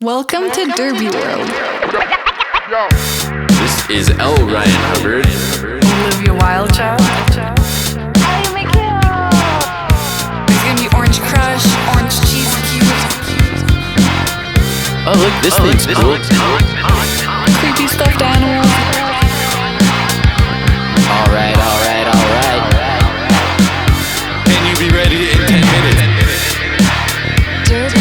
Welcome to Derby World. This is L. Ryan Hubbard. Olivia Wildchild. There's gonna be Orange Crush, Orange Cheese Cube. Oh, look, this thing's cool. Creepy stuffed animals. All right. Can you be ready in 10 minutes? Derby.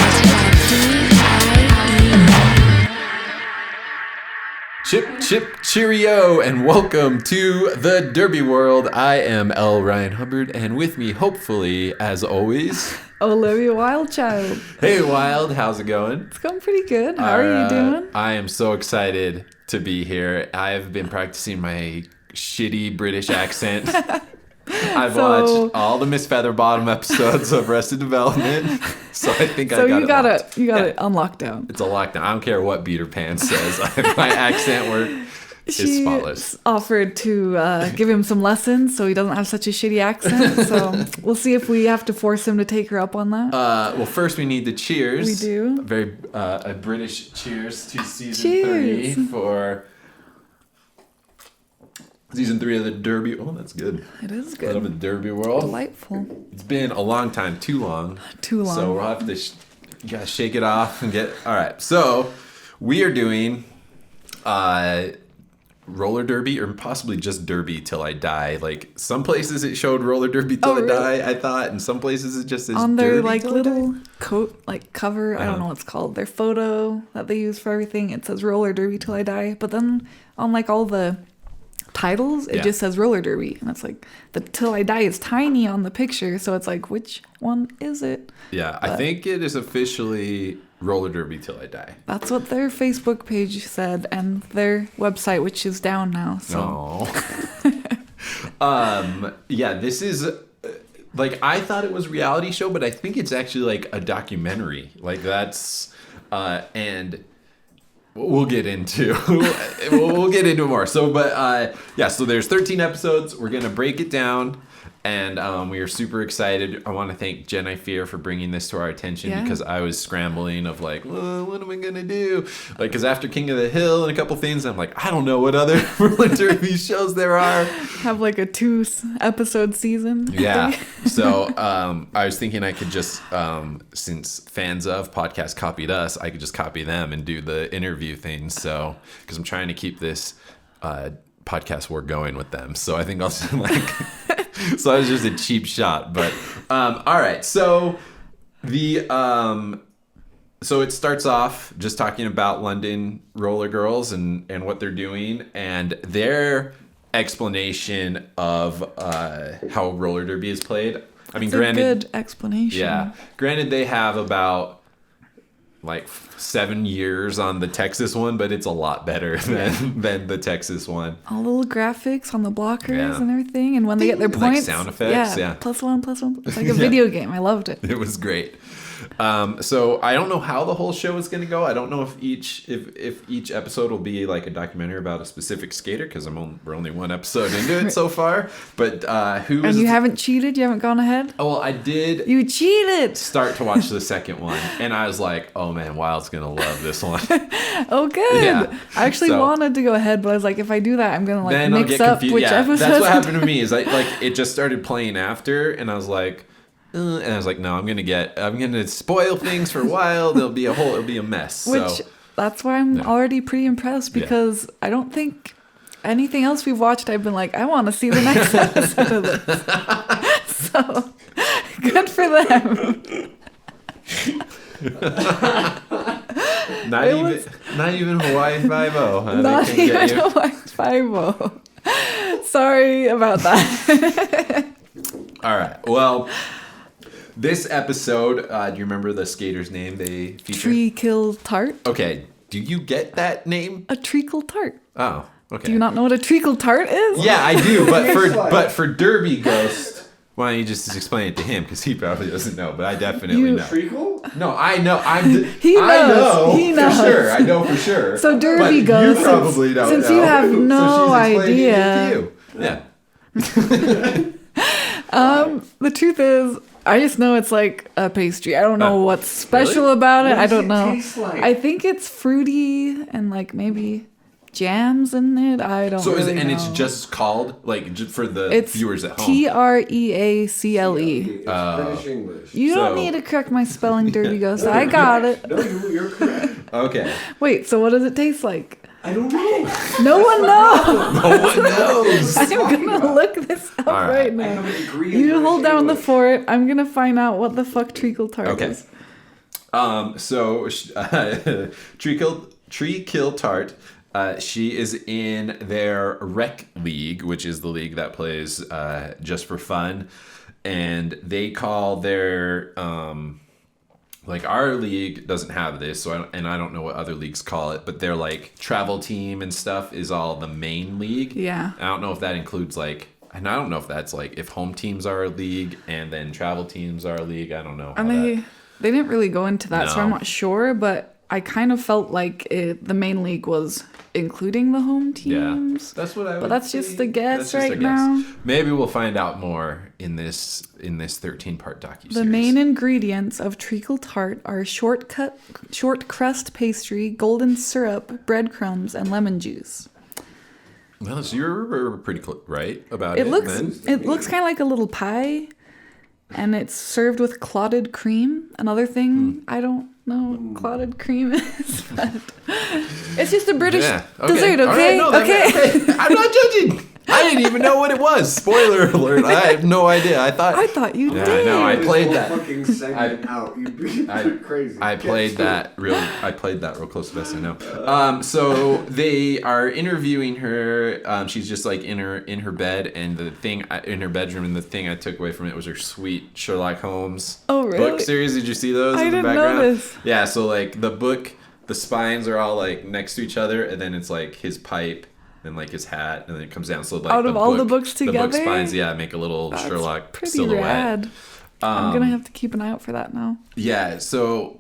Chip, cheerio, and welcome to the Derby World. I am L. Ryan Hubbard, and with me, hopefully, as always, Olivia Wildchild. hey, Wild, how's it going? It's going pretty good. How are you doing? I am so excited to be here. I've been practicing my shitty British accent. I've watched all the Miss Featherbottom episodes of Arrested Development, so I think I got it. You got it on lockdown. It's a lockdown. I don't care what Peter Pan says. My accent work is spotless. She offered to give him some lessons so he doesn't have such a shitty accent. So we'll see if we have to force him to take her up on that. Well, first we need the cheers. We do. A British cheers to season Cheers. 3 for season 3 of the Derby. Oh, that's good. It is I love the good. Derby World. Delightful. It's been a long time, too long. Too long. So we'll have to you gotta shake it off and get. All right. So we are doing roller derby, or possibly just derby till I die. Like some places it showed roller derby till I really? die, I thought, and some places it just says On their derby like till I die. little coat, like cover, I don't know what it's called. Their photo that they use for everything, it says roller derby till I die. But then on like all the titles, it Yeah. just says roller derby, and it's like the till I die is tiny on the picture, so it's like which one is it? Yeah, I think it is officially roller derby till I die. That's what their Facebook page said, and their website, which is down now. So Yeah, this is like I thought it was a reality show, but I think it's actually like a documentary. Like that's and we'll get into we'll get into more. So so there's 13 episodes. We're gonna break it down. And we are super excited. I want to thank Jen Fear for bringing this to our attention because I was scrambling of like, well, what am I going to do? Like, because after King of the Hill and a couple things, I'm like, I don't know what other roller derby shows there are. have like a 2-episode season. Yeah. So I was thinking I could just, since fans of podcast copied us, I could just copy them and do the interview thing. So, because I'm trying to keep this podcast war going with them. So I think I'll just like... So that was just a cheap shot, but all right. So so it starts off just talking about London roller girls and what they're doing and their explanation of how roller derby is played. I mean, It's a granted, good explanation. yeah, granted they have about like 7 years on the Texas one, but it's a lot better than the Texas one. All the little graphics on the blockers Yeah. and everything, and when they get their Like points, sound effects, yeah. +1. It's like a video game. I loved it. It was great. So I don't know how the whole show is going to go. I don't know if each episode will be like a documentary about a specific skater because we're only one episode into it so far. But And you haven't cheated? You haven't gone ahead? Oh, well, I did You cheated! start to watch the second one, and I was like, oh man, Wild's going to love this one. Oh, good. Yeah. I actually So- wanted to go ahead, but I was like, if I do that, I'm gonna Then I'll mix get up confused. which Yeah, episodes. that's what happened to me. Is it just started playing after, and I was like. And I was like, no, I'm gonna spoil things for Wild. It'll be a mess. Which that's why I'm already pretty impressed because I don't think anything else we've watched I've been like, I want to see the next episode of this. So good for them. Not even Hawaii 5-0. Not even Hawaii Five-O. Sorry about that. All right. Well, this episode, do you remember the skater's name they featured? Treacle tart. Okay. Do you get that name? A treacle tart. Oh, okay. Do you not know what a treacle tart is? Yeah, I do. But for Derby Ghost, why don't you just explain it to him? Because he probably doesn't know, but I definitely know. Treacle? No, I know. He I knows. know He for knows. sure. I know for sure. So Derby But Ghost, you probably don't since know. you have no So she's explaining idea. it to you. Yeah. The truth is, I just know it's like a pastry. I don't know what's special really? about it. What I does don't it know. taste like? I think it's fruity and like maybe jams in it. I don't. So really is it, and know. it's just called like just for the It's viewers at home. TREACLE. It's British English. You don't So- need to correct my spelling, Dirty Ghost. I got it. No, you're correct. Okay. Wait, so what does it taste like? I don't know. No one knows. No one knows. I'm gonna look this up All right. right I now. have a degree in You British hold down the English. fort. I'm gonna find out what the fuck treacle tart Okay. is. So Tree Kill Tart. She is in their rec league, which is the league that plays just for fun, and they call their like our league doesn't have this, so I don't know what other leagues call it, but their like travel team and stuff is all the main league. Yeah. I don't know if that includes like, and I don't know if that's like if home teams are a league and then travel teams are a league. I don't know. And how they that- they didn't really go into that, so I'm No. not sure. But I kind of felt like the main league was including the home teams. That's what I. But would that's just say. a guess That's just a right guess. now. Maybe we'll find out more in this 13-part docu. The main ingredients of treacle tart are short crust pastry, golden syrup, breadcrumbs, and lemon juice. Well, so you're pretty right about it. It looks then. kind of like a little pie, and it's served with clotted cream. Another thing I don't know what clotted cream is, but it's just a British dessert. All right, Okay, no, okay. I'm not judging. I didn't even know what it was. Spoiler alert. I have no idea. I thought you Yeah, I did. know, I This played whole that. fucking segment out. You're crazy. I played that real close to best I know. So they are interviewing her. She's just like in her bed, and the thing in her bedroom, and the thing I took away from it was her sweet Sherlock Holmes Oh, really? book series. Did you see those I in the didn't background? notice. Yeah, so like the book, the spines are all like next to each other, and then it's like his pipe. And like his hat, and then it comes down. So like Out of all the books the book together? spines, make a little That's Sherlock pretty silhouette. rad. I'm gonna have to keep an eye out for that now. Yeah, so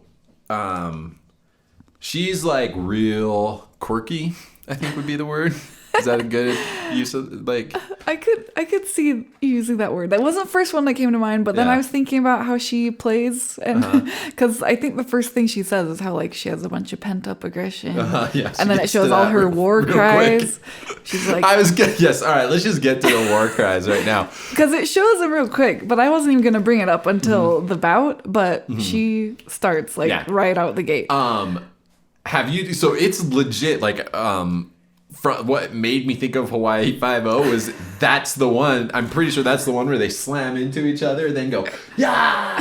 she's like real quirky, I think would be the word. Is that a good use of like I could see you using that word. That wasn't the first one that came to mind, but then Yeah. I was thinking about how she plays, and because I think the first thing she says is how like she has a bunch of pent up aggression, yeah, she and then it gets shows to all that her real- war real cries. quick. She's like, I was good. Yes, all right, let's just get to the war cries right now. because it shows them real quick, but I wasn't even gonna bring it up until the bout, but she starts like Yeah. right out the gate. Have you so it's legit like from what made me think of Hawaii 5-0 was that's the one. I'm pretty sure that's the one where they slam into each other and then go, yeah.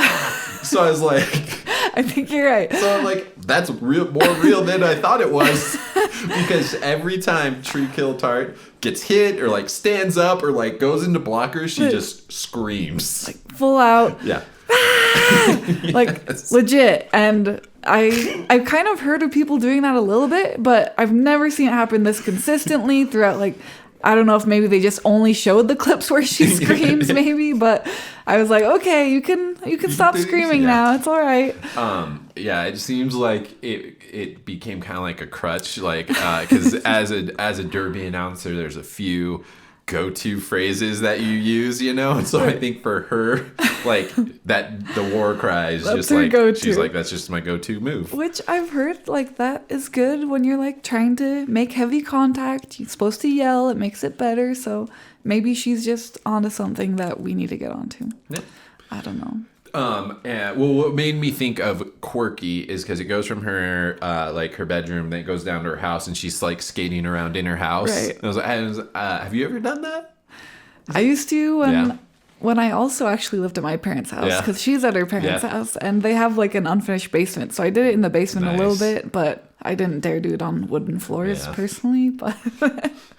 So I was like, I think you're right. so I'm like, that's real, more real than I thought it was. Because every time Tree Kill Tart gets hit or like stands up or like goes into blockers, she just screams. Full out. Yeah. Like Yes. legit. And I've kind of heard of people doing that a little bit, but I've never seen it happen this consistently throughout. Like, I don't know if maybe they just only showed the clips where she screams, maybe, but I was like, okay, you can stop screaming Yeah. now. It's all right. Yeah, it seems like it became kind of like a crutch, like because as a derby announcer, there's a few go-to phrases that you use, you know. And so I think for her, like that, the war cry is That's just her like go-to. she's like that's just my go-to move. Which I've heard like that is good when you're like trying to make heavy contact. You're supposed to yell. It makes it better. So maybe she's just onto something that we need to get onto. Yeah. I don't know. And well, what made me think of quirky is because it goes from her like her bedroom, then it goes down to her house, and she's like skating around in her house. Right. And I was like, have you ever done that? I used to Yeah. when I also actually lived at my parents' house Yeah. because she's at her parents' Yeah. house and they have like an unfinished basement. So I did it in the basement a little Nice. bit, but I didn't dare do it on wooden floors Yeah. personally. But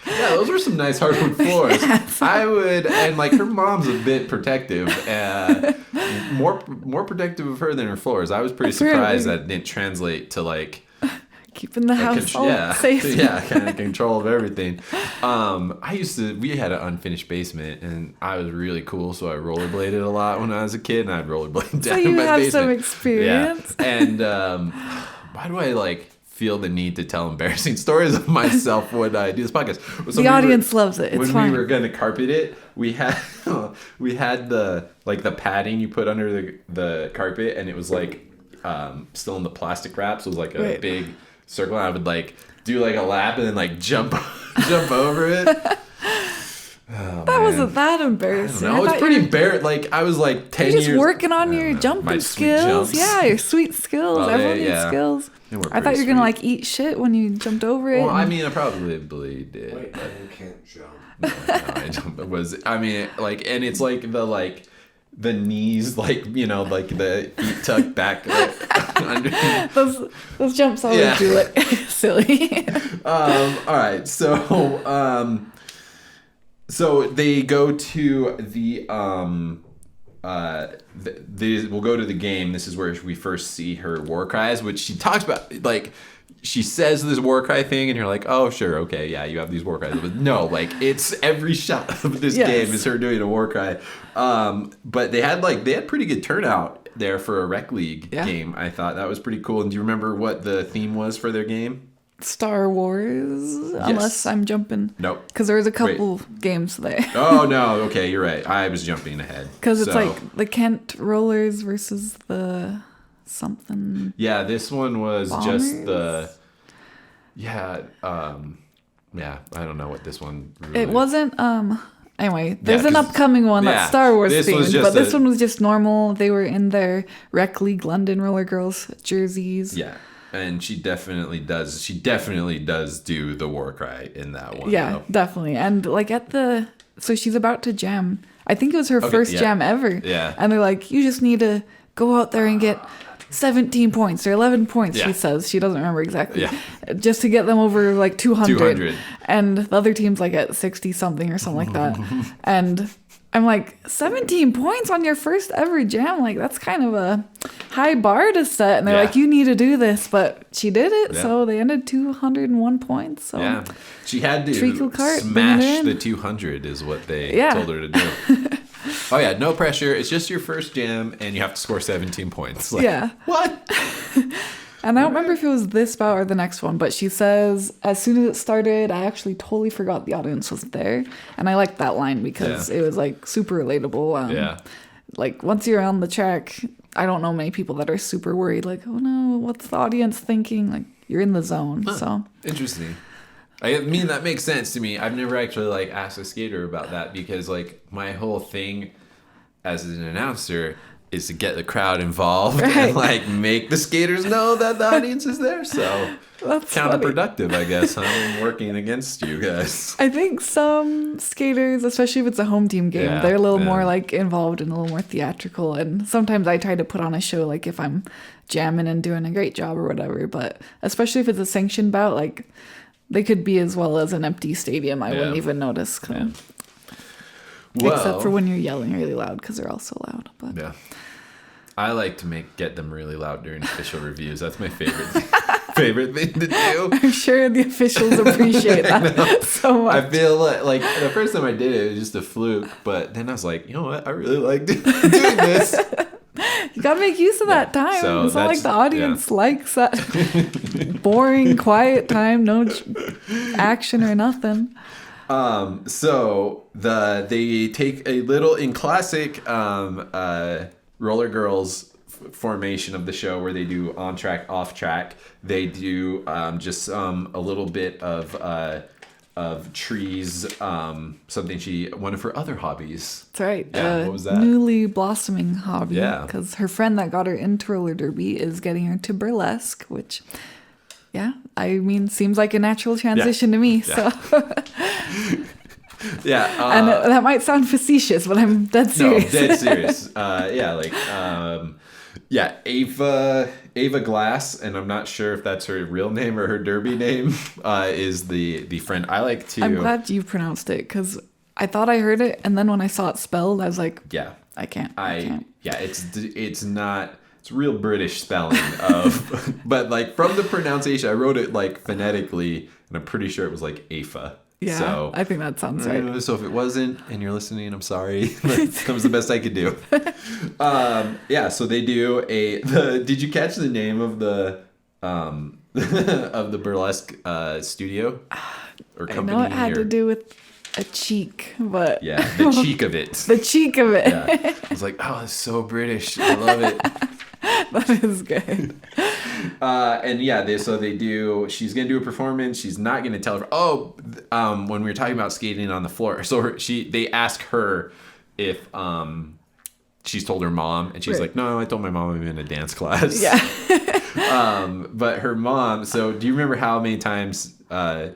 Yeah, those were some nice hardwood floors. I would, and like her mom's a bit protective, more protective of her than her floors. I was pretty surprised that it didn't translate to like keeping the house all yeah, safe. yeah, kind of control of everything. We had an unfinished basement, and I was really cool, so I rollerbladed a lot when I was a kid, and I'd rollerblade down you in my have basement. some experience. Yeah. And why do I like feel the need to tell embarrassing stories of myself when I do this podcast? So The audience loves it. It's when fine. we were gonna carpet it, we had we had the padding you put under the carpet, and it was like still in the plastic wrap, so it was like a Right. big circle. And I would like do like a lap and then like jump over it. Oh, That wasn't that embarrassing. No, I it's thought pretty you were embarrassing. Like I was like 10 just years. working on your my jumping sweet skills. jumps. Yeah, your sweet skills. Oh, Everyone needs yeah. skills. They were I thought pretty you were gonna sweet. like eat shit when you jumped over it. Well, I and- mean, I probably did. Wait, you can't jump. No, I don't. It was. I mean, like, and it's like the knees, like like the feet tucked back under. those jumps always Yeah. do look silly. All right, so they go to the we'll go to the game. This is where we first see her war cries, which she talks about. Like she says this war cry thing, and you're like, oh sure, okay, yeah, you have these war cries. But no, like it's every shot of this Yes. game is her doing a war cry. But they had pretty good turnout there for a rec league Yeah. game. I thought that was pretty cool. And do you remember what the theme was for their game? Star Wars, unless I'm jumping. Nope. Because there was a couple games there. Oh no, okay, you're right. I was jumping ahead. Because it's So, like the Kent Rollers versus the something. yeah, this one was just the Bombers? yeah, I don't know what this one really It wasn't. Anyway, there's an 'cause- upcoming one yeah, that's Star Wars this was themed, just but this a- one was just normal. They were in their Rec League London Roller Girls jerseys. Yeah. And she definitely does do the war cry in that one. Yeah, though. definitely. And like so she's about to jam. I think it was her first yeah. jam ever. Yeah. And they're like, you just need to go out there and get 17 points or 11 points, Yeah. she says. She doesn't remember exactly. Yeah. Just to get them over like 200. 200. And the other team's like at 60 something or something like that. And I'm like, 17 points on your first ever jam? Like, that's kind of a high bar to set. And they're Yeah. like, you need to do this. But she did it. Yeah. So they ended 201 points. So Yeah. She had Treacle to cart, bring it smash in. the 200 is what they Yeah. told her to do. Oh yeah, no pressure. It's just your first jam and you have to score 17 points. Like, Yeah. What? And I don't remember if it was this bout or the next one, but she says, as soon as it started, I actually totally forgot the audience was there. And I liked that line because Yeah. it was like super relatable. Yeah. Like once you're on the track, I don't know many people that are super worried, like, oh no, what's the audience thinking? Like you're in the zone. So Interesting. I mean, that makes sense to me. I've never actually like asked a skater about that because like my whole thing as an announcer is to get the crowd involved Right. and like make the skaters know that the audience is there. So that's funny. counterproductive, I guess. I'm working against you guys. I think some skaters, especially if it's a home team game, Yeah, they're a little yeah. more like involved and a little more theatrical. And sometimes I try to put on a show, like if I'm jamming and doing a great job or whatever. But especially if it's a sanctioned bout, like they could be as well as an empty stadium. I wouldn't Yeah. even notice. Yeah. Except for when you're yelling really loud because they're all so loud. But Yeah. I like to get them really loud during official reviews. That's my favorite thing to do. I'm sure the officials appreciate that so much. I feel like the first time I did it was just a fluke, but then I was like, you know what? I really like doing this. You gotta make use of that time. So it's not like that's- the audience likes that boring, quiet time, no action or nothing. So they take a little in classic Roller Girls formation of the show where they do on track, off track. They do just a little bit of trees, something one of her other hobbies. That's right. Yeah, what was that? Newly blossoming hobby. Yeah. Because her friend that got her into roller derby is getting her to burlesque, which, yeah, I mean, seems like a natural transition to me. Yeah. So, Yeah, and that might sound facetious, but I'm dead no, serious. dead serious. Ava Glass, and I'm not sure if that's her real name or her derby name. Is the friend I like to? I'm glad you pronounced it because I thought I heard it, and then when I saw it spelled, I was like, Yeah, I can't. I can't. yeah, it's not. It's real British spelling of, but like from the pronunciation, I wrote it like phonetically, and I'm pretty sure it was like Afa. Yeah, So, I think that sounds right. So if it wasn't, and you're listening, I'm sorry. That was the best I could do. Yeah. So they do Did you catch the name of the of the burlesque studio or I company? know it had or, to do with a cheek, but Yeah, the cheek of it. the cheek of it. Yeah. I was like, oh, it's so British. I love it. That is good. And yeah, they do. She's gonna do a performance. She's not gonna tell her. When we were talking about skating on the floor, so they ask her if she's told her mom, and she's Right. like, no, I told my mom I'm in a dance class. Yeah. But her mom. So do you remember how many times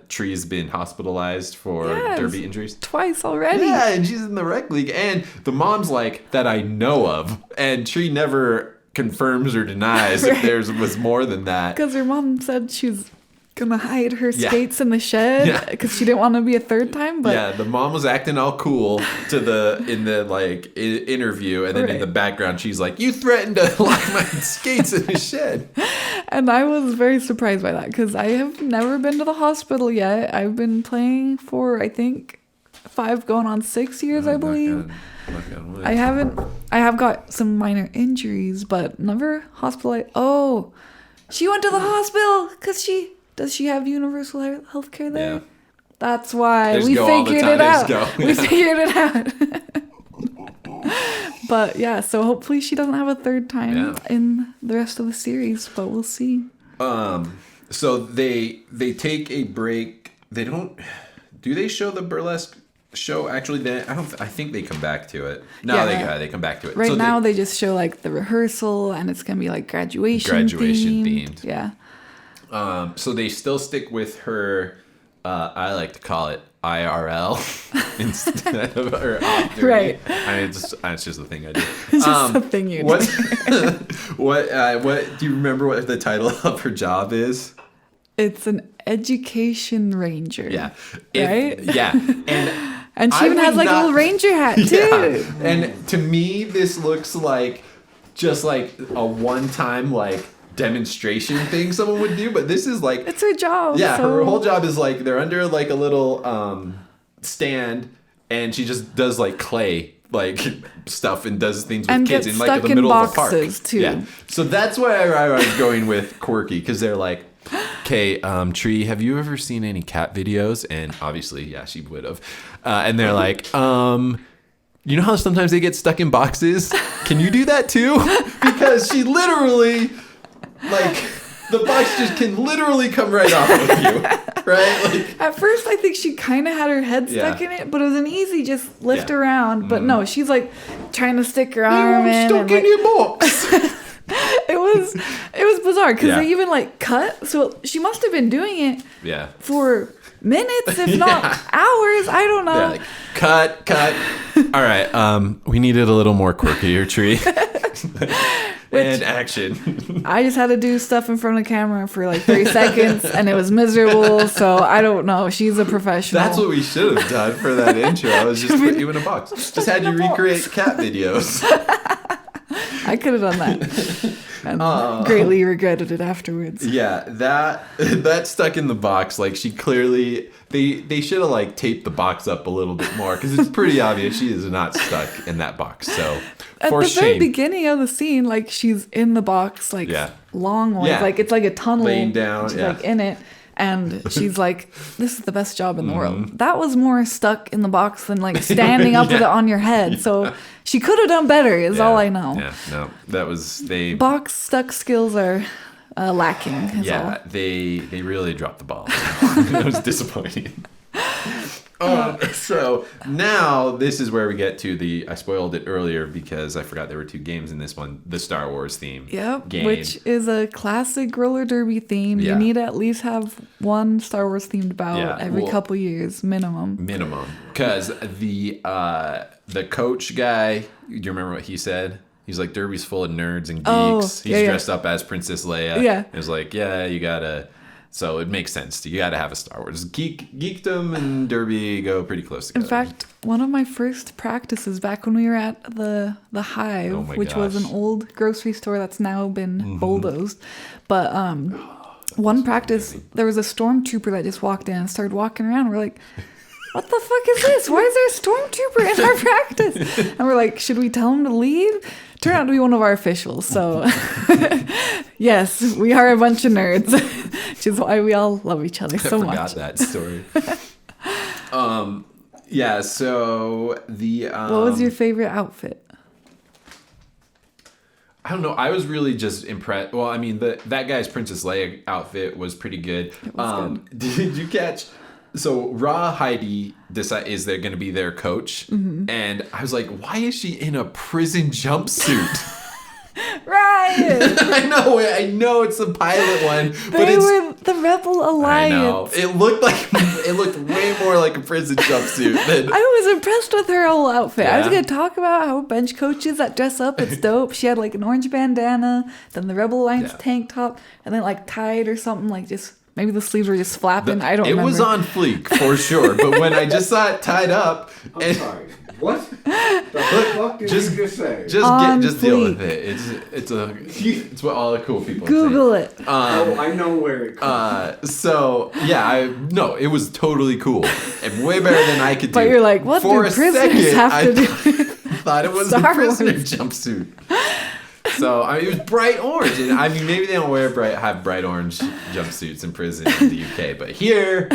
Tree's been hospitalized for Yes. derby injuries? Twice already. Yeah, and she's in the rec league, and the mom's like that I know of, and Tree never confirms or denies if there was more than that. Because her mom said she was gonna hide her Yeah. skates in the shed Yeah. because she didn't want to be a third time. But Yeah, the mom was acting all cool in the interview, and then in Right. the background she's like, "You threatened to lock my skates in the shed." and I was very surprised by that because I have never been to the hospital yet. I've been playing for I think 5 going on 6 years, I believe. Knock on wood. I have got some minor injuries, but never hospitalized. Oh, she went to the hospital because does she have universal health care there? Yeah. That's why There's we go all the figured time. it out. There's go. We figured it out. But yeah, so hopefully she doesn't have a third time Yeah. in the rest of the series, but we'll see. So they take a break. They don't. Do they show the burlesque show? Actually, I think they come back to it. No, Yeah. they come back to it. Right So now they just show like the rehearsal and it's gonna be like graduation themed. Yeah. So they still stick with her. I like to call it IRL instead of her off duty. Right. It's just the thing I do. It's just something you What? do. What do you remember? What the title of her job is? It's an education ranger. Yeah. Right? Yeah. And she I even has would like a not- little ranger hat too. Yeah. And to me, this looks like just like a one-time like demonstration thing someone would do, but this is like It's her job. yeah, so her whole job is like they're under like a little stand, and she just does like clay like stuff and does things with And kids gets in like stuck the in middle of a boxes, park. too. Yeah, so that's why I was going with quirky because they're like, okay, Tree, have you ever seen any cat videos? And obviously, yeah, she would have. And they're like, you know how sometimes they get stuck in boxes? Can you do that too? Because she literally, like, the box just can literally come right off of you, right? Like, at first I think she kind of had her head stuck Yeah. in it, but it was an easy just lift Yeah. around. But no, she's like trying to stick her I'm arm in. stuck and, in like, your box. it was bizarre because Yeah. they even like cut. So she must have been doing it Yeah. for minutes, if Yeah. not hours. I don't know. Yeah, like, cut. All right, we needed a little more quirkier, Tree. And action. I just had to do stuff in front of the camera for like 30 seconds and it was miserable. So I don't know. She's a professional. That's what we should have done for that intro. I was just put you in a box. Just had you recreate cat videos. I could have done that. And greatly regretted it afterwards. Yeah, that stuck in the box. Like she clearly, they should have like taped the box up a little bit more because it's pretty obvious she is not stuck in that box. So At for the very shame. beginning of the scene, like she's in the box, like Yeah. long ways, Yeah. like it's like a tunnel. Laying down, She's yeah. like in it, and she's like, "This is the best job in the Mm-hmm. world." That was more stuck in the box than like standing up with it on your head. So she could have done better. Is all I know. Yeah, no, that was they. Box stuck skills are lacking. Is Yeah, all. they really dropped the ball. It was disappointing. So now this is where we get to I spoiled it earlier because I forgot there were 2 games in this one. The Star Wars theme. Yep, game. which is a classic roller derby theme. Yeah. You need to at least have one Star Wars themed bout Yeah, every well- couple years minimum. Because the coach guy, do you remember what he said? He's like, Derby's full of nerds and geeks. Oh, He's yeah, yeah. dressed up as Princess Leia. Yeah. It was like, yeah, you gotta. So it makes sense. You gotta have a Star Wars. Geekdom and Derby go pretty close In together. fact, one of my first practices back when we were at the Hive, Oh my which was an gosh. old grocery store that's now been bulldozed. But one practice, there was a stormtrooper that just walked in and started walking around. We're like, what the fuck is this? Why is there a stormtrooper in our practice? And we're like, should we tell him to leave? Turned out to be one of our officials. So, yes, we are a bunch of nerds, which is why we all love each other so I forgot much. that story. Yeah, so the What was your favorite outfit? I don't know. I was really just impressed. Well, I mean, that guy's Princess Leia outfit was pretty good. Did you catch? So Ra Heidi is they're going to be their coach, and I was like, why is she in a prison jumpsuit? Ryan! I know it's the pilot one, but They it's. were the Rebel I know. Alliance. It looked way more like a prison jumpsuit than. I was impressed with her whole outfit. I was Yeah. going to talk about how bench coaches that dress up, it's dope. She had like an orange bandana, then the Rebel Alliance Yeah. tank top, and then like tied or something, like just maybe the sleeves were just flapping. I don't It remember. was on fleek for sure, but when I just saw it tied up, I'm sorry. What? The fuck did Just- you just say? On just deal fleek. with it. It's what all the cool people Google it. say. Oh, I know where it comes So yeah, it was totally cool and way better than I could do. But you're like, what For do a prisoners second, have I to do? thought it was Star a prisoner Wars. jumpsuit. So I mean, it was bright orange, and I mean maybe they don't have bright orange jumpsuits in prison in the UK, but here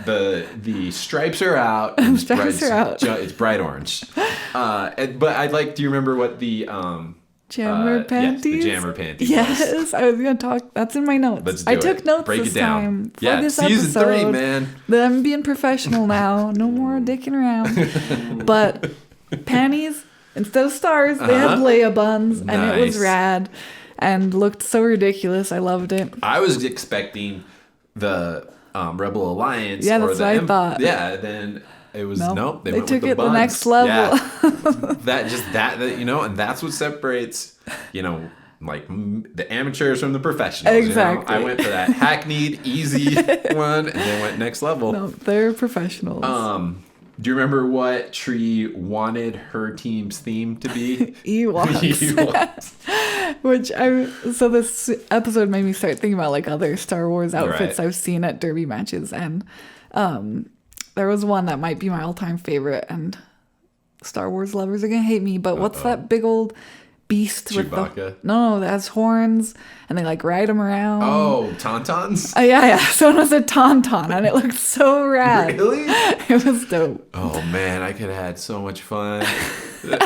the stripes are out. And it's Stripes bright, are out. It's bright orange. But I'd like. Do you remember what the Jammer panties? Yes, the jammer panties. Yes, I was going to talk. That's in my notes. Let's do I it. took notes Break this it down. time for Yeah, this season episode. 3, man. I'm being professional now. No more dicking around. But panties, instead of stars, they had Leia buns, and it was Nice. rad and looked so ridiculous. I loved it. I was expecting the Rebel Alliance. Yeah, or that's the what I thought. Yeah, then it was Nope. They They went took with it the buns. next level. Yeah. that and that's what separates like the amateurs from the professionals. Exactly. I went for that hackneyed, easy one, and then went next level. No, they're professionals. Do you remember what Tree wanted her team's theme to be? Ewoks. Ewoks. So this episode made me start thinking about like other Star Wars outfits Right. I've seen at derby matches, and there was one that might be my all-time favorite, and Star Wars lovers are gonna hate me, but what's that big old beast with Chewbacca? the no, that has horns and they like ride him around? Oh, Tauntauns? Yeah. So it was a tauntaun, and it looked so rad. Really? It was dope. Oh man, I could have had so much fun.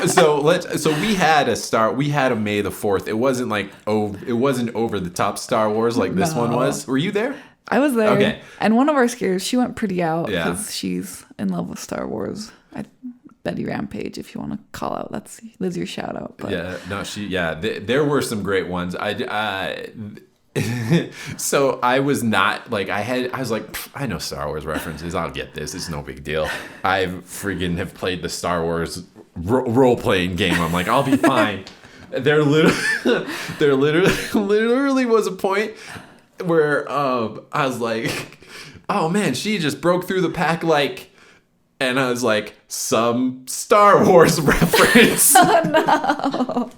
So we had a May the 4th. It wasn't like it wasn't over the top Star Wars like this one No. was. Were you there? I was there. Okay. And one of our skiers, she went pretty out Yeah. because she's in love with Star Wars. Betty Rampage, if you want to call out, that's your shout out. But Yeah, no, there were some great ones. So I was not like I was like, I know Star Wars references. I'll get this. It's no big deal. I freaking have played the Star Wars role playing game. I'm like, I'll be fine. There literally was a point where I was like, oh man, she just broke through the pack like. And I was like, some Star Wars reference. Oh no.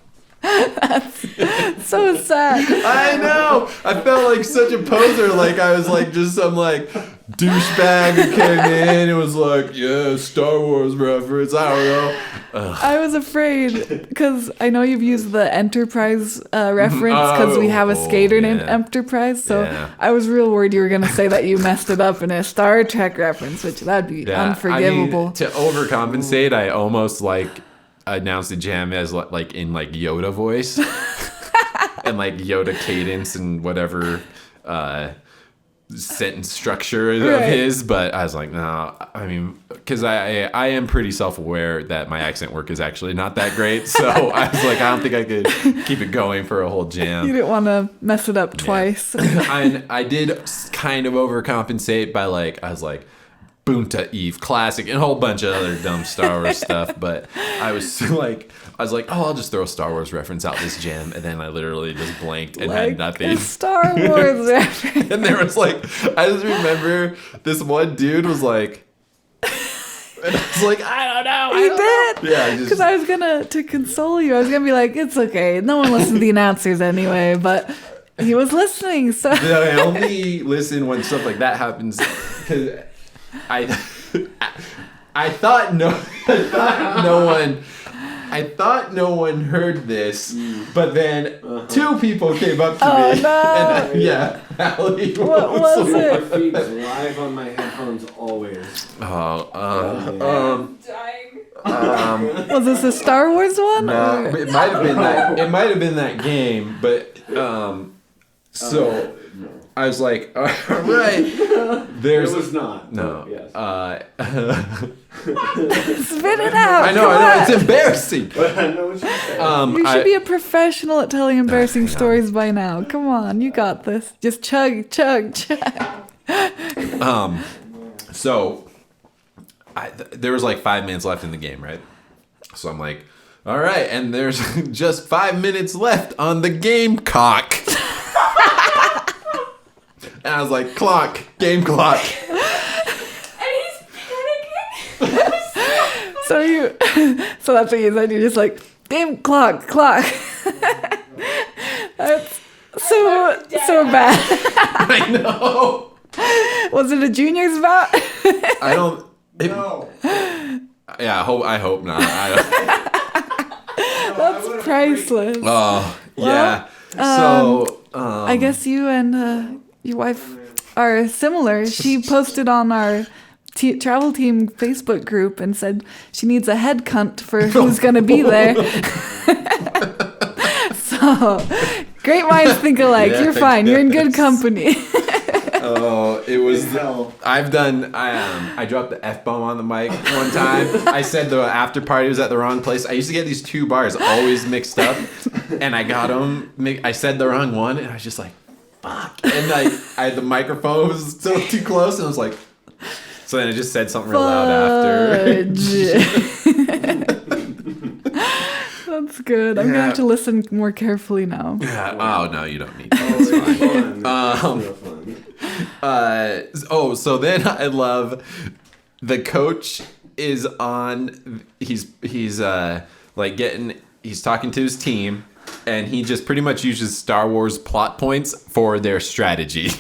That's so sad. I know. I felt like such a poser. Like I was like just some like douchebag who came in and was like, yeah, Star Wars reference. I don't know. I was afraid because I know you've used the Enterprise reference because we have a skater named yeah. Enterprise. So Yeah. I was real worried you were going to say that you messed it up in a Star Trek reference, which that'd be unforgivable. I mean, to overcompensate, I almost like announced the jam as like in like Yoda voice and like Yoda cadence and whatever sentence structure of Right. his, but I was like, no, I mean, because I am pretty self-aware that my accent work is actually not that great, so I was like, I don't think I could keep it going for a whole You jam. didn't want to mess it up twice. I did kind of overcompensate by like, I was like, Boonta Eve Classic and a whole bunch of other dumb Star Wars stuff, but I was like, oh, I'll just throw a Star Wars reference out this jam, and then I literally just blanked and had Like nothing. a Star Wars reference. And there was like, I just remember this one dude was like, and I was like, I don't know. You did? Yeah, I Because just, I was to console you, I was gonna be like, it's okay. No one listens to the announcers anyway, but he was listening, so I only listen when stuff like that happens. 'Cause I thought no one heard this, but then two people came up to me. no. And yeah, Allie, What was My it? feed's live on my headphones one's always. Dying. Was this a Star Wars one? No, or- it might have been that. It might have been that game, but so No. I was like, all right, there's It was not. no. Yes. Spit it out. I know, come I know, on. it's embarrassing. But I know what you said. You should be a professional at telling embarrassing stories by now. Come on, you got this. Just chug, chug, chug. So there was like 5 minutes left in the game, right? So I'm like, all right, and there's just 5 minutes left on the game clock. And I was like, clock, game clock. So so that's what you said. You're just like, game clock. That's so bad. I know. Was it a junior's bout? I don't. No. Yeah, I hope not. I don't. That's priceless. Oh, yeah. So, I guess you and your wife are similar. She posted on our travel team Facebook group and said she needs a head cunt for who's going to be there. So, great minds think alike. Yeah, You're fine. You're in good yes. company. oh, it was. Hell. I've done. I dropped the F-bomb on the mic one time. I said the after party was at the wrong place. I used to get these 2 bars always mixed up, and I got them. I said the wrong one, and I was just like, "Fuck!" And I had the microphone was still too close, and I was like, so then I just said something real loud after. That's good. I'm going to have to listen more carefully now. Yeah. Oh no, you don't need. To. Oh, it's fun. It's real fun. So then I love the coach is on. He's like he's talking to his team, and he just pretty much uses Star Wars plot points for their strategy.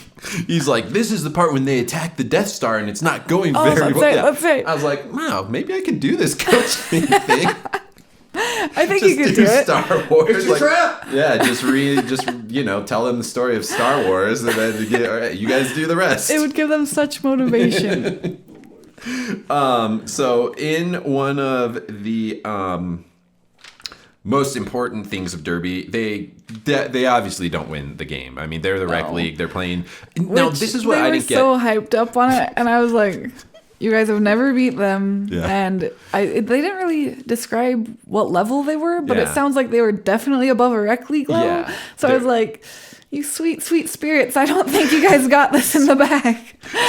He's like, this is the part when they attack the Death Star and it's not going very well. That's it. I was like, wow, maybe I could do this coaching thing. I think Just you could do it. Star Wars. It's a trap. Yeah, just tell them the story of Star Wars, and then all right, you guys do the rest. It would give them such motivation. So in one of the most important things of Derby, they obviously don't win the game. I mean, they're the rec league. They're playing. Now, Which this is what I didn't They were so hyped up on it, and I was like, "You guys have never beat them." Yeah. And they didn't really describe what level they were, but it Yeah. sounds like they were definitely above a rec league level. Yeah. So I was like, "You sweet, sweet spirits! I don't think you guys got this in the bag."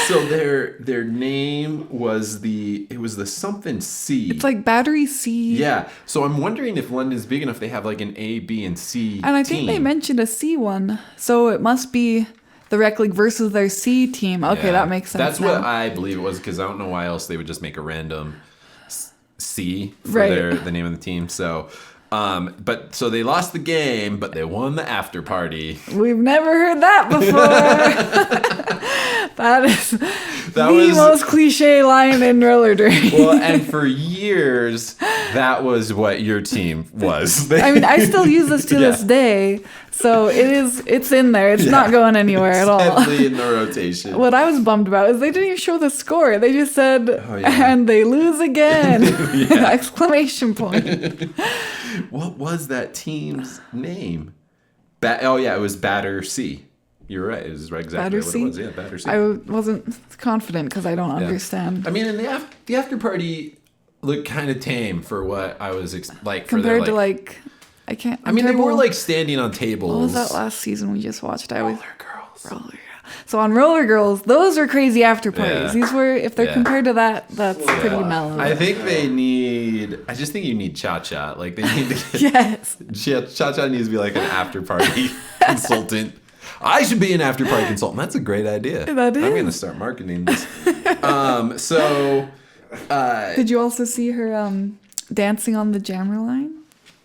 So their name was the something C. It's like Battery C. Yeah. So I'm wondering if London's big enough they have like an A, B, and C. And I think they mentioned a C one, so it must be the rec league versus their C team. Okay, Yeah. that makes sense. That's now. what I believe it was, because I don't know why else they would just make a random C for Right. the name of the team. So, but so they lost the game, but they won the after party. We've never heard that before. That is That the was most cliche line in roller derby. well, and for years that was what your team was. I mean, I still use this to Yeah. this day, so it's in there. It's not going anywhere at all. Heavily in the rotation. What I was bummed about is they didn't even show the score. They just said, yeah. and they lose again! Exclamation point. What was that team's name? It was Batter C. You're right. It was exactly Batter what C? it was. Yeah, Batter C. I wasn't confident because I don't understand. I mean, and the after party looked kind of tame for what I was like. Compared for their, to I can't. I mean, they terrible. were like standing on tables. What was that last season we just watched? Roller Girls. Roller. So on Roller Girls, those are crazy after parties. Yeah. These were, if they're Yeah. compared to that, that's pretty Yeah. mellow. I think they need. I just think you need Cha Cha. Like they need to. Yes. Cha Cha needs to be like an after party consultant. I should be an after party consultant. That's a great idea. That I'm is. gonna start marketing this. Did you also see her dancing on the jammer line?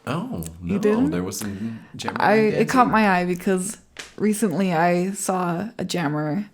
Oh no, You didn't? there was some. It caught my eye because recently I saw a jammer.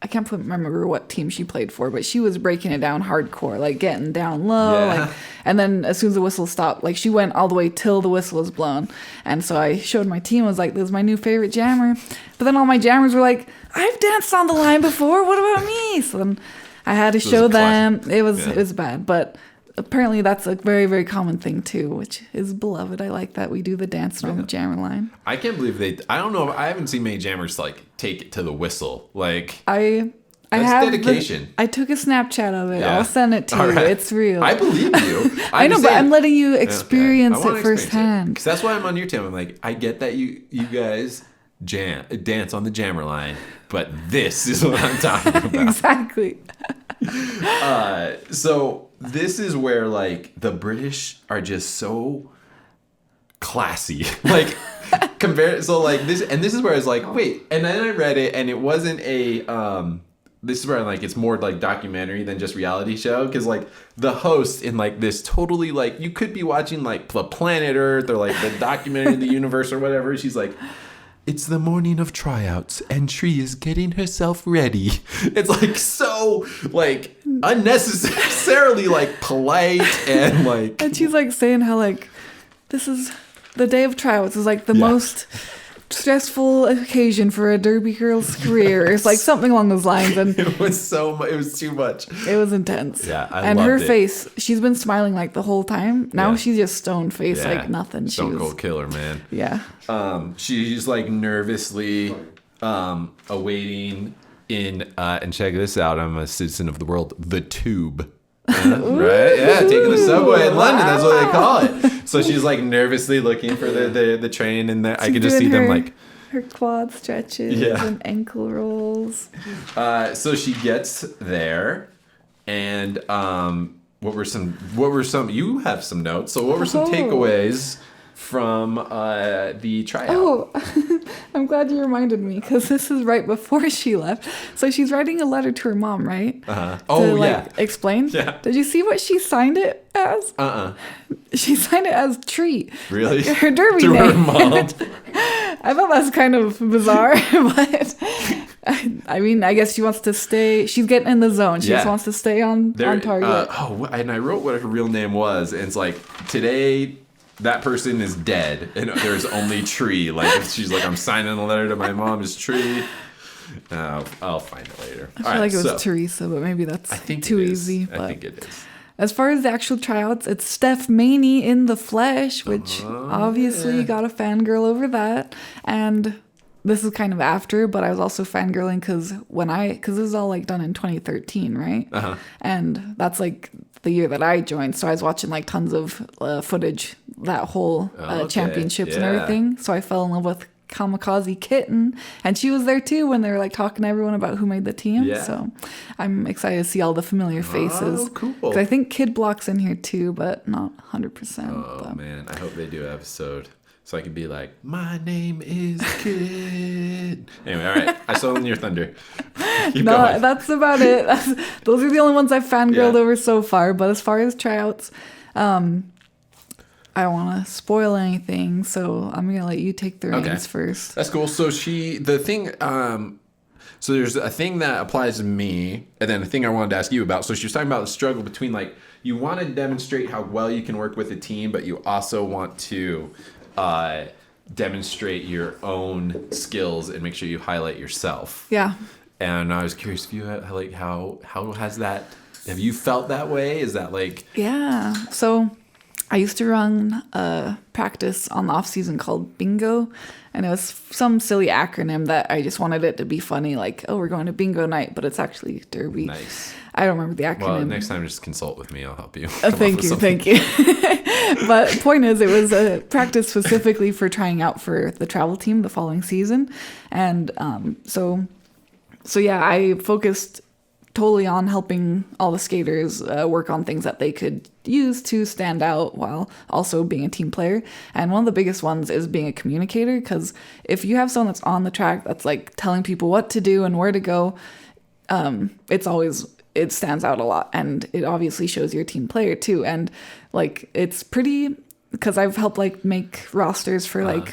I can't remember what team she played for, but she was breaking it down hardcore, like getting down low. Yeah. Like, and then as soon as the whistle stopped, like she went all the way till the whistle was blown. And so I showed my team, I was like, this is my new favorite jammer. But then all my jammers were like, I've danced on the line before. What about me? So then I had to So it was show a classic. them. It was Yeah. bad, but apparently that's a very, very common thing too, which is beloved. I like that we do the dance on the jammer line. I can't believe I don't know. I haven't seen many jammers like take it to the whistle. Like I That's have dedication. I took a Snapchat of it. Yeah. I'll send it to All you. right. It's real. I believe you. I know, but I'm letting you experience I wanna it firsthand. Because that's why I'm on your team. I'm like, I get that you guys dance on the jammer line, but this is what I'm talking about. Exactly. So this is where like the British are just so classy. Like compared, so like this, and this is where I was like, wait, and then I read it, and it wasn't a. This is where I'm like, it's more like documentary than just reality show, because like the host in like this totally like you could be watching like the Planet Earth or like the documentary of the universe or whatever. She's like, it's the morning of tryouts and Tree is getting herself ready. It's like so like unnecessarily like polite and like And she's like saying how like this is the day of tryouts is like the most stressful occasion for a Derby girl's career. It's like something along those lines, and it was it was too much. it was intense. Yeah, I and loved her it. face, she's been smiling like the whole time. Now Yeah. she's just stone faced, Yeah. like nothing. Stone she was, Cold Killer, man. yeah. She's like nervously awaiting in and check this out, I'm a citizen of the world, the tube. Right? Yeah, taking the subway in London, that's what they call it. So she's like nervously looking for the train, and I She's can just see doing them her- like her quad stretches Yeah. and ankle rolls. so she gets there, and what were some you have some notes, so what were some Oh. takeaways from the tryout? Oh, I'm glad you reminded me, because this is right before she left. So she's writing a letter to her mom, right? Oh, to, yeah. Explain. Yeah. Did you see what she signed it as? She signed it as Tree. Really? Her Derby To her name. mom. I thought that's kind of bizarre, but I mean, I guess she wants to stay. She's getting in the zone. She just Yeah. wants to stay on target. And I wrote what her real name was, and it's like, today that person is dead, and there's only Tree. Like she's like, I'm signing a letter to my mom as Tree. I'll find it later. I feel like it was Teresa, but maybe that's too easy. I But think it is. as far as the actual tryouts, it's Steph Maney in the flesh, which obviously got a fangirl over that. And this is kind of after, but I was also fangirling because this is all like done in 2013, right? And that's like the year that I joined. So I was watching like tons of footage, that whole championships and yeah. everything. So I fell in love with Kamikaze Kitten, and she was there too when they were like talking to everyone about who made the team. Yeah. So I'm excited to see all the familiar faces. Oh, cool. 'Cause I think Kid Block's in here too, but not 100%. Oh but. man, I hope they do an episode so I can be like, my name is Kid. Anyway, all right, I stole your thunder. Keep No, going. that's about it. Those are the only ones I've fangirled Yeah. over so far. But as far as tryouts, I don't want to spoil anything, so I'm gonna let you take the reins first. That's cool. So so there's a thing that applies to me, and then a thing I wanted to ask you about. So she was talking about the struggle between like, you want to demonstrate how well you can work with a team, but you also want to demonstrate your own skills and make sure you highlight yourself. Yeah. And I was curious if you had, like, how has that, have you felt that way? Is that like, Yeah. So I used to run a practice on the off season called Bingo, and it was some silly acronym that I just wanted it to be funny, like, oh, we're going to Bingo night, but it's actually Derby. nice. I don't remember the acronym. Well, next time just consult with me. I'll help you. Thank you. But point is, it was a practice specifically for trying out for the travel team the following season. And so yeah, I focused totally on helping all the skaters work on things that they could use to stand out while also being a team player. And one of the biggest ones is being a communicator, because if you have someone that's on the track that's like telling people what to do and where to go, it stands out a lot, and it obviously shows you're a team player too. And like, it's pretty, because I've helped like make rosters for like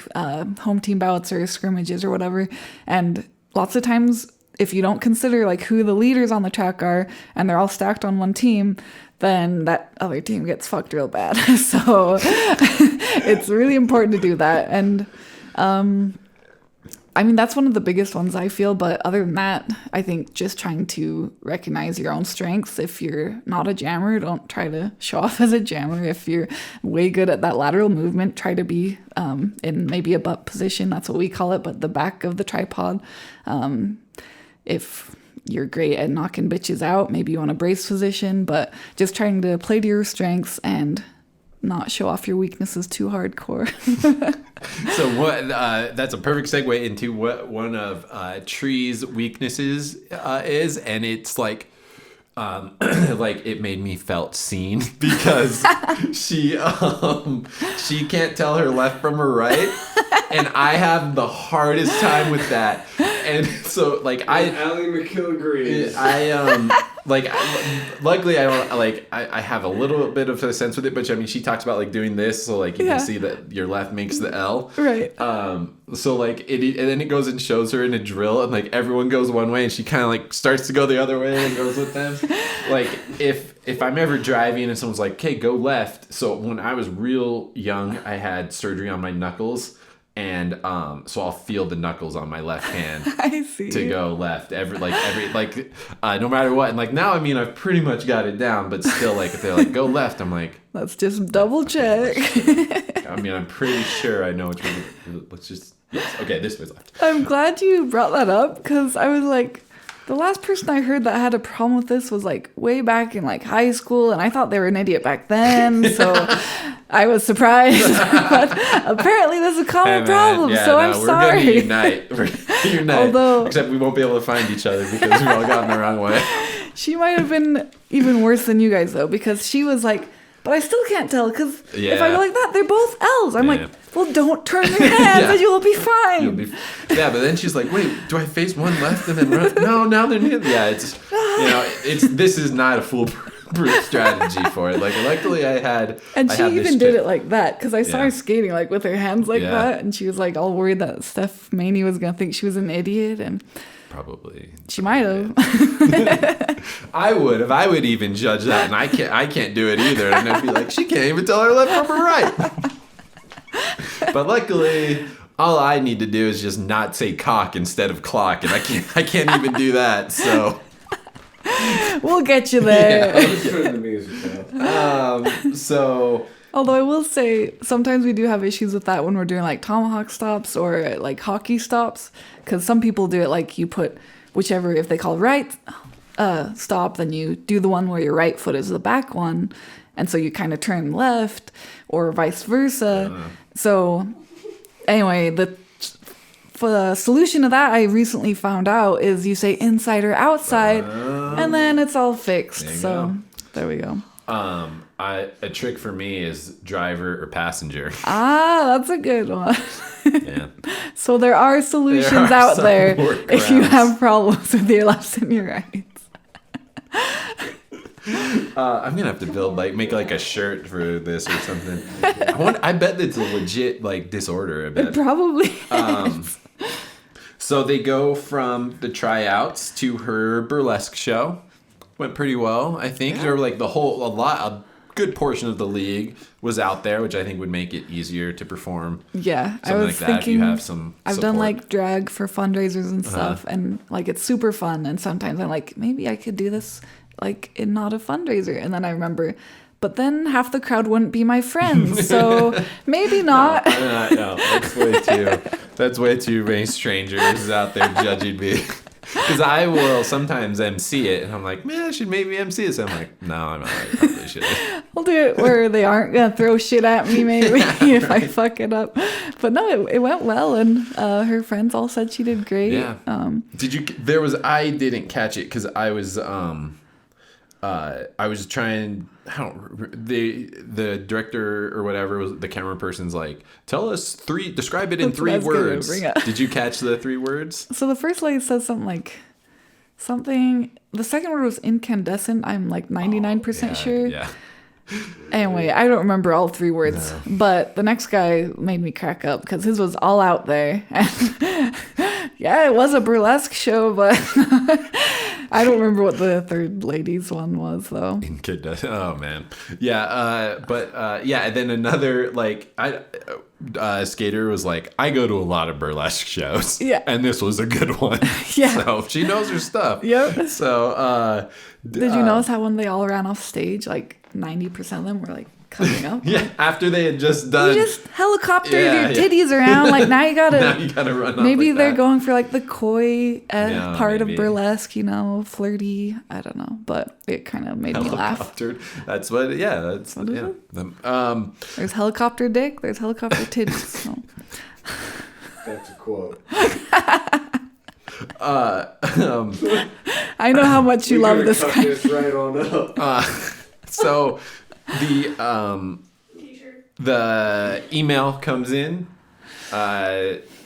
home team bouts or scrimmages or whatever, and lots of times if you don't consider like who the leaders on the track are and they're all stacked on one team, then that other team gets fucked real bad. So it's really important to do that. And I mean, that's one of the biggest ones I feel. But other than that, I think just trying to recognize your own strengths. If you're not a jammer, don't try to show off as a jammer. If you're way good at that lateral movement, try to be in maybe a butt position. That's what we call it, but the back of the tripod. If you're great at knocking bitches out, maybe you want a brace position, but just trying to play to your strengths and not show off your weaknesses too hardcore. So what? That's a perfect segue into what one of Tree's weaknesses is, and it's like it made me felt seen because she can't tell her left from her right, and I have the hardest time with that. And so Ally McKill agrees. Luckily I don't I have a little bit of a sense with it, but I mean she talks about doing this, so you can see that your left makes the L, right? So and then it goes and shows her in a drill, and everyone goes one way and she kind of starts to go the other way and goes with them. If I'm ever driving and someone's like, "Okay, go left." So when I was real young, I had surgery on my knuckles. And so I'll feel the knuckles on my left hand I see. to go left no matter what. And now, I mean, I've pretty much got it down, but still, if they're go left, I'm like, let's just double check. I mean, I'm pretty sure I know which way. Let's just okay, this way's left. I'm glad you brought that up because I was like, the last person I heard that had a problem with this was way back in high school, and I thought they were an idiot back then, so I was surprised. But apparently this is a common problem, so I'm sorry. We're gonna unite. Although, except we won't be able to find each other because we've all gotten the wrong way. She might have been even worse than you guys though, because she was like, but I still can't tell because if I go like that, they're both L's. I'm like, well, don't turn your hands and you'll be fine. But then she's like, wait, do I face one left and then right? No, now they're neither. Yeah, this is not a foolproof strategy for it. Luckily I had. And she even did it like that because I saw her skating with her hands that, and she was all worried that Steph Maney was gonna think she was an idiot, and probably she might have. I would even judge that, and I can't do it either, and I'd be like, she can't even tell her left from her right. But luckily, all I need to do is just not say cock instead of clock, and I can't even do that. So we'll get you there. I'll just turn the music down. So. Although I will say, sometimes we do have issues with that when we're doing tomahawk stops or hockey stops, because some people do it you put whichever, if they call right stop, then you do the one where your right foot is the back one, and so you kind of turn left or vice versa. So anyway, for the solution to that, I recently found out is you say inside or outside, and then it's all fixed. So there we go. A trick for me is driver or passenger. That's a good one. Yeah. So there are solutions out there if you have problems with your lefts and your rights. I'm gonna have to make a shirt for this or something. I bet it's a legit disorder. I bet it probably is. So they go from the tryouts to her burlesque show. Went pretty well, I think. Yeah. There were a good portion of the league was out there, which I think would make it easier to perform. Yeah, I was thinking if you have some I've support. done drag for fundraisers and stuff, and it's super fun. And sometimes I'm like, maybe I could do this in not a fundraiser. And then I remember, but then half the crowd wouldn't be my friends, so maybe not. No, that's way too many strangers out there judging me. Because I will sometimes MC it, and I'm like, man, I should maybe MC it. So I'm like, no, I'm not. I probably should. I'll do it where they aren't going to throw shit at me, maybe, if I fuck it up. But no, it went well, and her friends all said she did great. Yeah. I didn't catch it because I was trying. The director or whatever was the camera person's like, describe it in 3 words. Did you catch the 3 words? So the first lady says something the second word was incandescent. I'm 99% sure. Yeah. Anyway, I don't remember all 3 words, but the next guy made me crack up because his was all out there. And yeah, it was a burlesque show, but I don't remember what the third ladies one was though. In Kid Dust. Oh man, yeah. Yeah. And then another like skater was like, I go to a lot of burlesque shows. Yeah. And this was a good one. Yeah. So she knows her stuff. Yep. So Did you notice how when they all ran off stage, like 90% of them were like coming up? yeah, after they had just done. You just helicoptered Yeah, your titties around. Like now you gotta. now you gotta run off Maybe like they're that. going for like the coy Yeah, part maybe. of burlesque, flirty. I don't know, but it kind of made me laugh. Helicoptered. That's what. Yeah, that's What is yeah. it? There's helicopter dick. There's helicopter titties. So. That's a quote. I know how much you We love gotta this cut guy. this right on up. So the email comes in.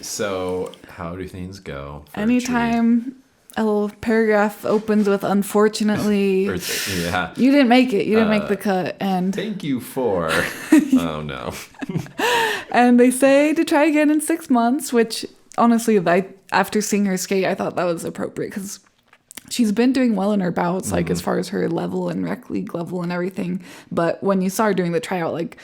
So how do things go? for Anytime a little paragraph opens with "unfortunately," Tree? Yeah. you didn't make it. You didn't make the cut, and Thank you for. Oh no. they say to try again in 6 months. Which honestly, after seeing her skate, I thought that was appropriate because she's been doing well in her bouts, like as far as her level and rec league level and everything. But when you saw her doing the tryout, like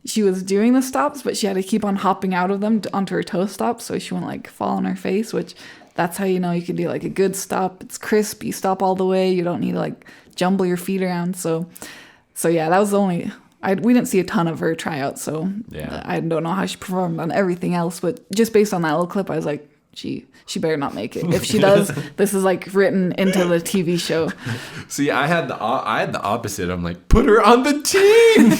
she was doing the stops, but she had to keep on hopping out of them onto her toe stops so she wouldn't like fall on her face, which that's how you know you can do like a good stop. It's crisp, you stop all the way, you don't need to like jumble your feet around. So yeah, that was the only we didn't see a ton of her tryout, so Yeah. I don't know how she performed on everything else, but just based on that little clip, I was like, she better not make it. If she does, this is like written into the TV show. See, I had the opposite. I'm like, put her on the team.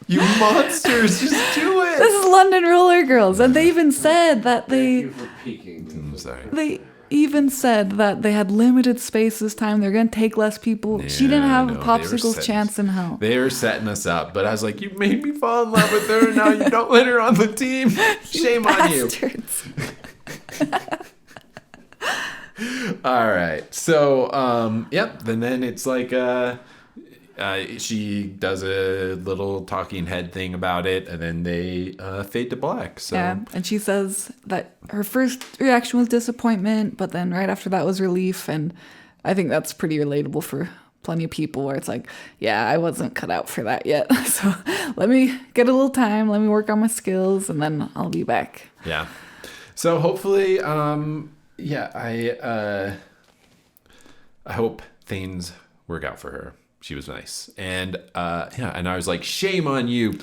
You monsters, just do it. This is London Roller Girls, and they even said that Thank you for peeking. I'm sorry. they even said that they had limited space this time. They're gonna take less people. She didn't have no, a they were popsicle's set. chance in hell. They were setting us up, but I was like, you made me fall in love with her. Now you don't let her on the team. Shame on you. Bastards. All right. So, yep. And then it's like, she does a little talking head thing about it, and then they fade to black. So Yeah, and she says that her first reaction was disappointment, but then right after that was relief, and I think that's pretty relatable for plenty of people where it's like, yeah, I wasn't cut out for that yet. So let me get a little time, let me work on my skills, and then I'll be back. yeah. So hopefully, I hope things work out for her. She was nice, and and I was like, shame on you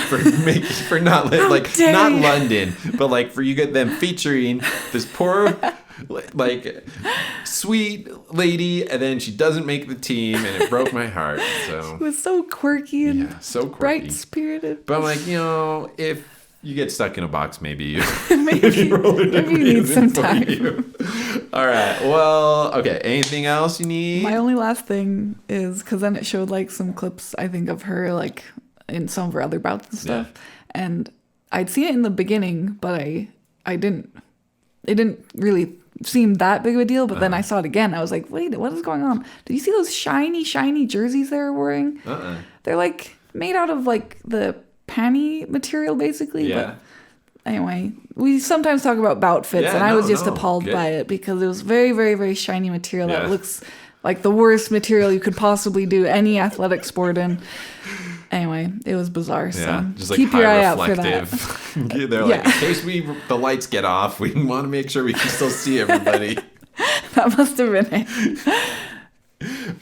for not dare not you. London, but like for you get them featuring this poor like sweet lady, and then she doesn't make the team, and it broke my heart. It So was so quirky and yeah, so quirky. bright spirited. But I'm like, if you get stuck in a box, maybe Maybe you need some time. All right. Well, okay. Anything else you need? My only last thing is because then it showed like some clips, I think, of her like in some of her other bouts and stuff, and I'd seen it in the beginning, but I didn't. It didn't really seem that big of a deal. But then I saw it again. I was like, wait, what is going on? Did you see those shiny jerseys they were wearing? They're like made out of like the panty material, basically. Yeah. But anyway, we sometimes talk about bout fits, and I was just no, appalled good. by it because it was very, very, very shiny material Yeah. that looks like the worst material you could possibly do any athletic sport in. Anyway, it was bizarre. Yeah, So just like keep high your eye out for reflective. that. They're like, Yeah. in case the lights get off, we want to make sure we can still see everybody. That must have been it.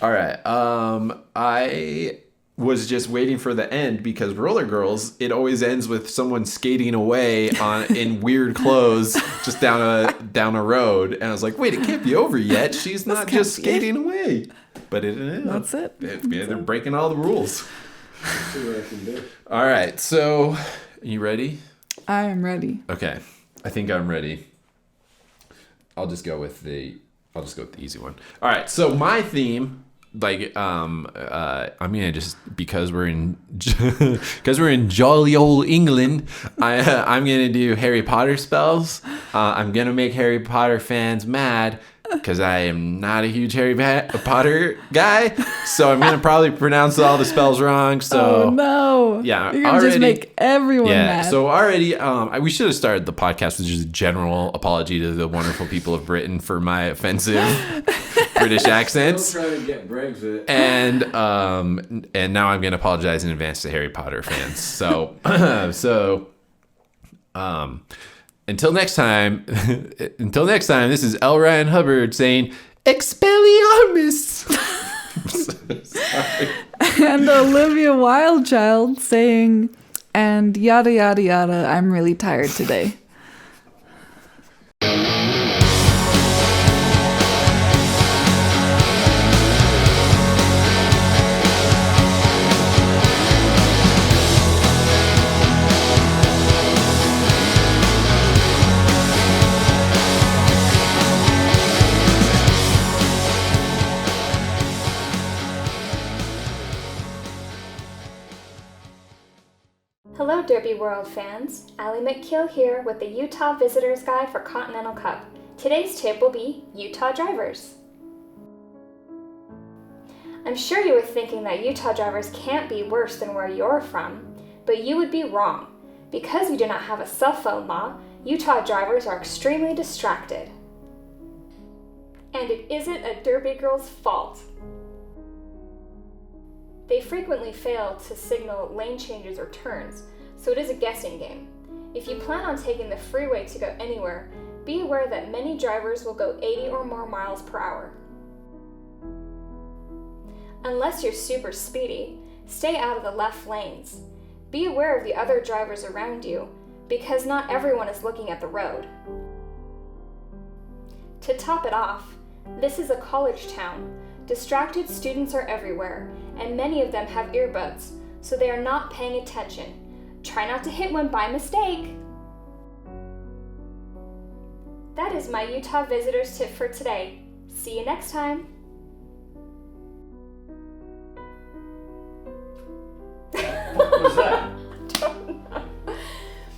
All right. I was just waiting for the end because Roller Girls, it always ends with someone skating away in weird clothes just down a road, and I was like, wait, it can't be over yet. She's not can't just be it. skating away, but it is. That's it. They're breaking all the rules. See what I can do. All right. So, you ready? I am ready. Okay, I think I'm ready. I'll just go with the easy one. All right, so my theme, I'm gonna just because we're in jolly old England, I'm gonna do Harry Potter spells. I'm gonna make Harry Potter fans mad, because I am not a huge Harry Potter guy. So I'm going to probably pronounce all the spells wrong. So Oh no. yeah, You're going to just make everyone mad. So already, we should have started the podcast with just a general apology to the wonderful people of Britain for my offensive British accents. Still trying to get Brexit. And now I'm going to apologize in advance to Harry Potter fans. So until next time, this is L. Ryan Hubbard saying Expelliarmus. Sorry. And Olivia Wildchild saying, and yada yada yada, I'm really tired today. Hello Derby World fans, Allie McKeel here with the Utah Visitor's Guide for Continental Cup. Today's tip will be Utah drivers. I'm sure you were thinking that Utah drivers can't be worse than where you're from, but you would be wrong. Because we do not have a cell phone law, Utah drivers are extremely distracted. And it isn't a Derby girl's fault. They frequently fail to signal lane changes or turns, so it is a guessing game. If you plan on taking the freeway to go anywhere, be aware that many drivers will go 80 or more miles per hour. Unless you're super speedy, stay out of the left lanes. Be aware of the other drivers around you, because not everyone is looking at the road. To top it off, this is a college town. Distracted students are everywhere, and many of them have earbuds, so they are not paying attention. Try not to hit one by mistake. That is my Utah Visitors tip for today. See you next time.